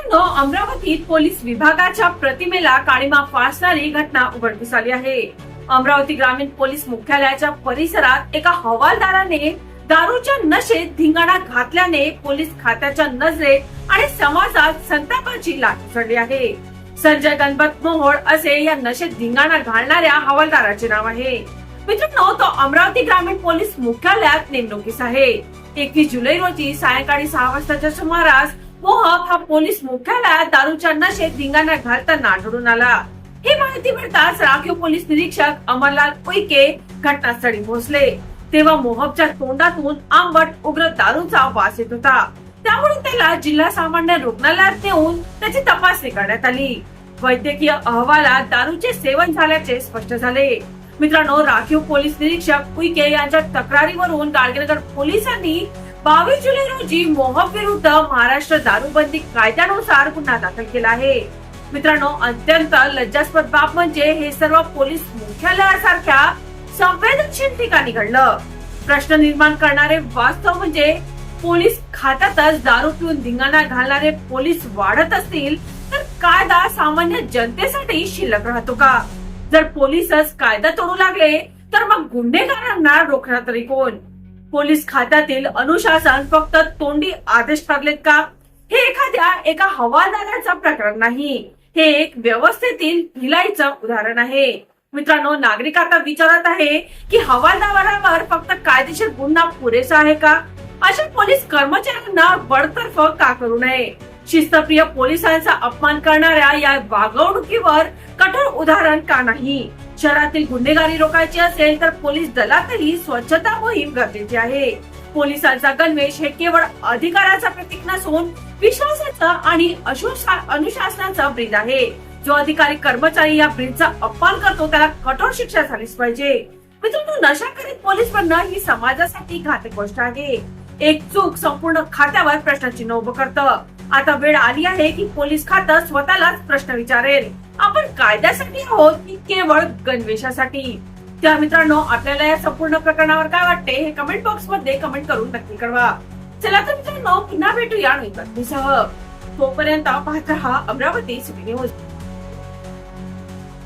मित्रांनो, अमरावतीत पोलीस विभागाच्या प्रतिमेला काळीमा फासणारी घटना उघडकीस आली आहे. अमरावती ग्रामीण पोलीस मुख्यालयाच्या परिसरात एका हवालदाराने दारूच्या नशेत धिंगाणा घातल्याने पोलीस खात्याच्या नजरेत आणि समाजात संतापाची लाट उसळली आहे. संजय गणपत मोहोळ असे या नशेत धिंगाणा घालणाऱ्या हवालदाराचे नाव आहे. मित्रांनो, तो अमरावती ग्रामीण पोलीस मुख्यालयात नेमणुकीस आहे. 21 जुलै रोजी सायंकाळी 6 वाजताच्या सुमारास मोहक हा पोलीस मुख्यालयात दारूच्या नशेत धिंगाणा घालताना आढळून आला. ही माहिती मिळताच राखीव पोलीस निरीक्षक अमरलाल उईके घटनास्थळी पोहोचले. तेव्हा मोहकच्या तोंडातून आंबट उग्र दारूचा वास येत होता. त्यामुळे त्याला जिल्हा सामान्य रुग्णालयात नेऊन त्याची तपासणी करण्यात आली. वैद्यकीय अहवालात दारूचे सेवन झाल्याचे स्पष्ट झाले. मित्रांनो, राखीव पोलीस निरीक्षक उईके यांच्या तक्रारीवरून गाडगेनगर पोलिसांनी 22 जुलै रोजी मोहक विरुद्ध महाराष्ट्र दारूबंदी कायद्यानुसार गुन्हा दाखल केला आहे. मित्रांनो, अत्यंत लज्जास्पद बाब म्हणजे हे सर्व पोलीस मुख्यालयासारख्या संवेदनशील ठिकाणी घडलं. प्रश्न निर्माण करणारे वास्तव म्हणजे पोलीस खात्यातच दारू पिऊन धिंगाणा घालणारे पोलीस वाढत असतील तर कायदा सामान्य जनतेसाठी शिल्लक राहतो का? जर पोलीसच कायदा तोडू लागले तर मग गुन्हेगारांना रोखणार तरी कोण? पोलीस खात्यातील अनुशासन फक्त तोंडी आदेश ठरलेत का? हे एका हवालदाराचं प्रकरण नाही, हे एक व्यवस्थेतील भिलाईचं उदाहरण आहे. मित्रांनो, नागरिक आता विचारत आहे की हवालदारावर फक्त कायदेशीर गुन्हा पुरेसा आहे का? अशा पोलीस कर्मचाऱ्यांना बडतर्फ का करू नये? शिस्तप्रिय पोलिसांचा अपमान करणाऱ्या या वागणुकीवर कठोर उदाहरण का नाही? शहरातील गुन्हेगारी रोखायची असेल तर पोलीस दलातही स्वच्छता मोहीम गरजेची आहे. पोलिसांचा गणवेश हे केवळ अधिकाराचा प्रतीक नसून विश्वासाचा आणि अनुशासनाचा ब्रीद आहे. जो अधिकारी कर्मचारी या ब्रीदचा अपमान करतो त्याला कठोर शिक्षा झालीच पाहिजे. मित्रांनो, नशा करीत पोलीस बनणं ही समाजासाठी घातक गोष्ट आहे. एक चूक संपूर्ण खात्यावर प्रश्नचिन्ह उभं करतं. आता वेळ आली आहे की पोलीस खातं स्वतःलाच प्रश्न विचारेल, आपण कायद्यासाठी आहोत की केवळ गणवेशासाठी? त्या मित्रांनो, आपल्याला या संपूर्ण प्रकरणावर काय वाटते हे कमेंट बॉक्स मध्ये कमेंट करून नक्की कळवा. चला तर मित्रांनो, पुन्हा भेटूया नवीन बातमीसह. तोपर्यंत पाहत रहा अमरावती सिटी न्यूज.